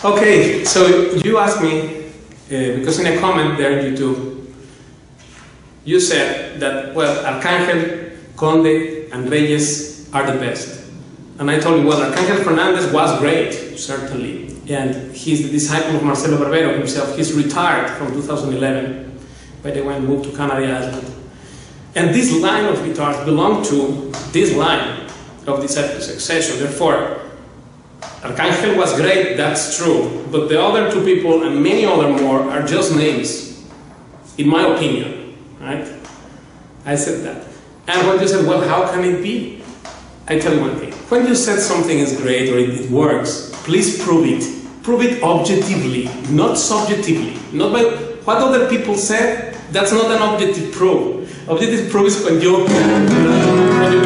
Okay, so you asked me, because in a comment there on YouTube, you said that, well, Arcángel, Conde, and Reyes are the best. And I told you, well, Arcángel Fernández was great, certainly. And he's the disciple of Marcelo Barbero himself. He's retired from 2011, by the way, moved to Canary Island. And this line of guitars belonged to this line of disciple succession. Therefore, Arcángel was great, that's true. But the other two people, and many other more, are just names, in my opinion, right? I said that. And when you said, well, how can it be? I tell you one thing. When you said something is great or it works, please prove it. Prove it objectively, not subjectively. Not by what other people said, that's not an objective proof. Objective proof is when you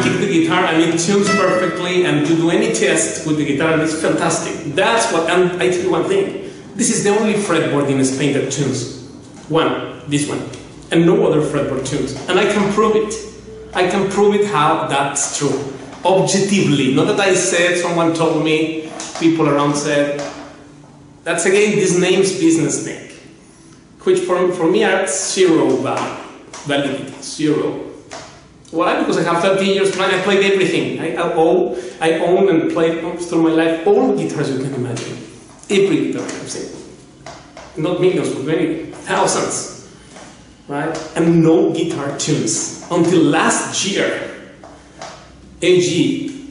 kick the guitar and it tunes perfectly and you do any test with the guitar and it's fantastic. That's what, and I tell you one thing. This is the only fretboard in Spain that tunes. One, this one. And no other fretboard tunes. And I can prove it. I can prove it how that's true. Objectively. Not that I said, someone told me, people around said. That's again this name's business thing. Which for me are zero validity. Zero. Why? Because I have 13 years playing, I played everything. I own and played through my life all guitars you can imagine. Every guitar I've seen. Not millions, but many thousands. Right? And no guitar tunes. Until last year, A.G.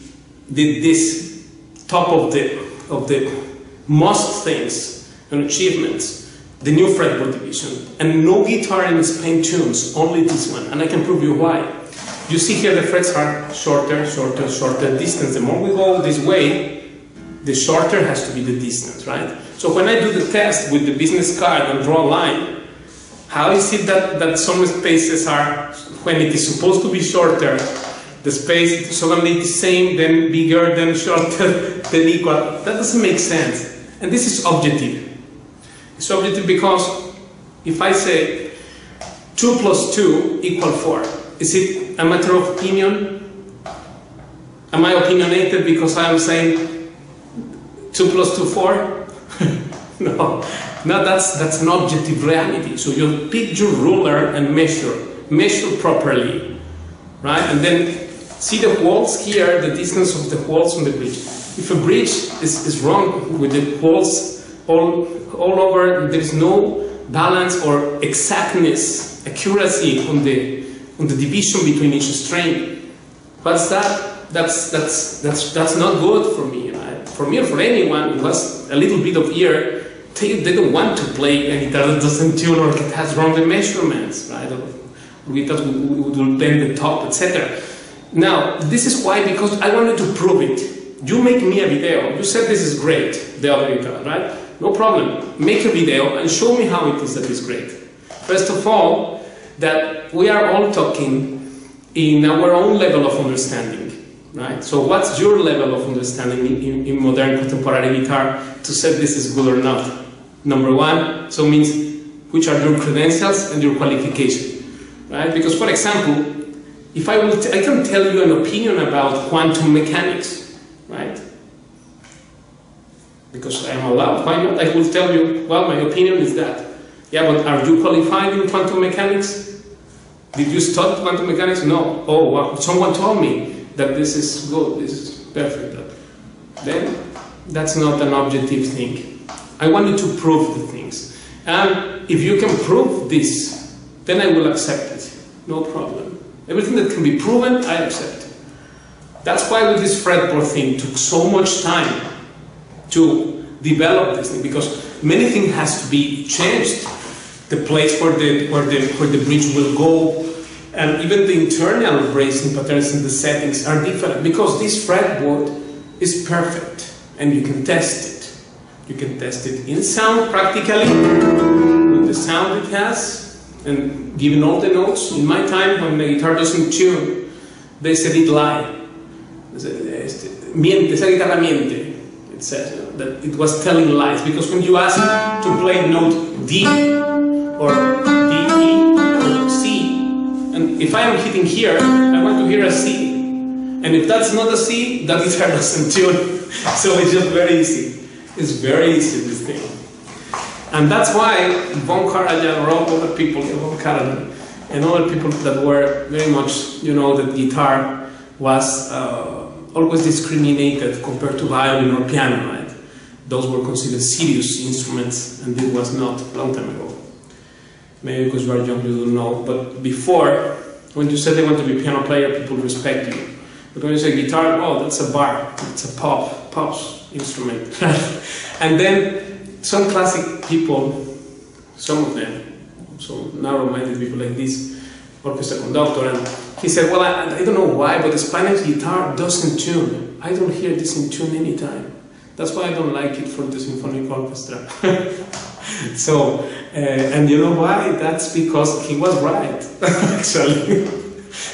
did this top of the most things and achievements. The new fretboard division, and no guitar in Spain tunes, only this one, and I can prove you why. You see here the frets are shorter, shorter, shorter distance. The more we go this way, the shorter has to be the distance, right? So when I do the test with the business card and draw a line, how is it that some spaces are, when it is supposed to be shorter, the space suddenly the same, then bigger, then shorter, then equal? That doesn't make sense. And this is objective. It's objective because if I say 2 plus 2 equal 4, is it a matter of opinion? Am I opinionated because I am saying 2 plus 2, 4? No, that's an objective reality. So you pick your ruler and measure properly, right? And then see the holes here, the distance of the holes on the bridge. If a bridge is wrong with the holes all over, there is no balance or exactness, accuracy on the division between each string. What's that? That's not good for me. Right? For me or for anyone who has a little bit of ear, they don't want to play a guitar that doesn't tune or it has wrong measurements, right? Or guitars will bend the top, etc. Now, this is why, because I wanted to prove it. You make me a video. You said this is great, the other guitar, right? No problem. Make a video and show me how it is that is great. First of all, that we are all talking in our own level of understanding, right? So what's your level of understanding in modern contemporary guitar to say this is good or not? Number one, so means which are your credentials and your qualification, right? Because for example, if I can tell you an opinion about quantum mechanics, right? Because I am allowed, why not? I will tell you, well, my opinion is that. Yeah, but are you qualified in quantum mechanics? Did you study quantum mechanics? No. Oh, wow. Someone told me that this is good, this is perfect. Then, that's not an objective thing. I want you to prove the things. And if you can prove this, then I will accept it. No problem. Everything that can be proven, I accept. That's why with this fretboard thing took so much time to develop this thing, because many things has to be changed. The place where the bridge will go, and even the internal bracing patterns and the settings are different, because this fretboard is perfect and you can test it. You can test it in sound practically with the sound it has, and given all the notes. In my time, when the guitar doesn't tune, they said it lie. Miente, esa guitarra miente. It says, you know, that it was telling lies, because when you ask to play note D or D, E or C, and if I am hitting here, I want to hear a C, and if that's not a C, that guitar doesn't tune. So it's just very easy. It's very easy, this thing. And that's why Von Karajan or all other people, Von Karajan, and other people that were very much, you know, that guitar was always discriminated compared to violin or piano, right? Those were considered serious instruments, and it was not a long time ago. Maybe because you are young, you don't know, but before, when you said they want to be a piano player, people respect you. But when you say guitar, oh, that's a bar, it's a pop instrument. And then some classic people, some of them, some narrow-minded people like this, orchestra conductor, and he said, well, I don't know why, but the Spanish guitar doesn't tune. I don't hear this in tune anytime. That's why I don't like it for the symphonic orchestra. So, and you know why? That's because he was right, actually.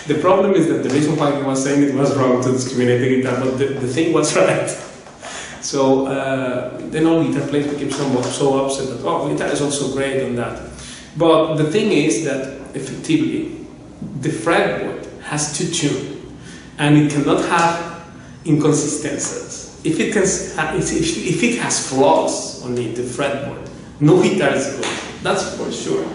The problem is that the reason why he was saying it was wrong to discriminate the guitar, but the thing was right. So then all guitar players became so upset that, oh, guitar is also great and that. But the thing is that, effectively, the fretboard has to tune, and it cannot have inconsistencies. If it has flaws on it, the fretboard, no guitar is good. That's for sure.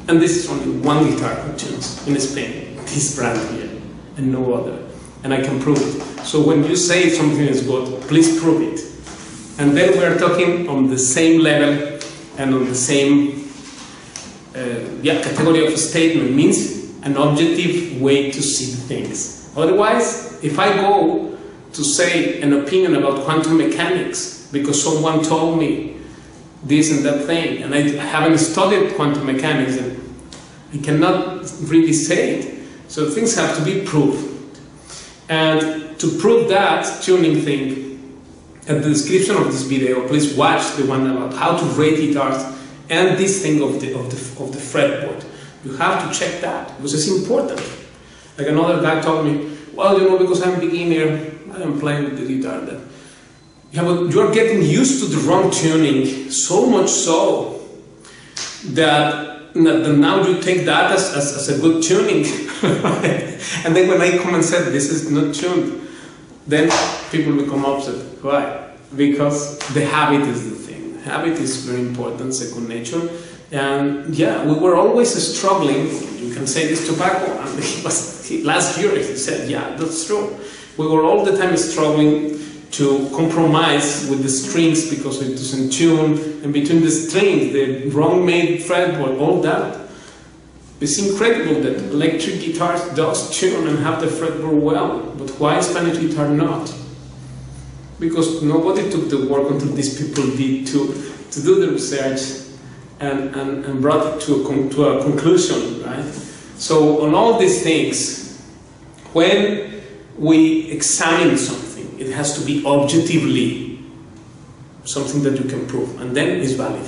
And this is only one guitar who tunes in Spain, this brand here, and no other. And I can prove it. So when you say something is good, please prove it. And then we are talking on the same level and on the same category of statement, means an objective way to see things. Otherwise, if I go to say an opinion about quantum mechanics because someone told me this and that thing, and I haven't studied quantum mechanics, and I cannot really say it. So things have to be proved. And to prove that tuning thing, at the description of this video, please watch the one about how to rate guitars and this thing of the fretboard. You have to check that because it's important. Like another guy told me, well, you know, because I'm a beginner, I am playing with the guitar. That yeah, but you're getting used to the wrong tuning, so much so that now you take that as a good tuning. And then when I come and said this is not tuned, then people become upset. Why? Because the habit is the thing. Habit is very important, second nature. And yeah, we were always struggling. You can say this to Paco, and last year he said, yeah, that's true. We were all the time struggling to compromise with the strings because it doesn't tune, and between the strings, the wrong made fretboard, all that. It's incredible that electric guitars does tune and have the fretboard well, but why Spanish guitar not? Because nobody took the work until these people did to do the research and brought it to a conclusion, right? So on all these things, when we examine something, it has to be objectively something that you can prove, and then it's valid.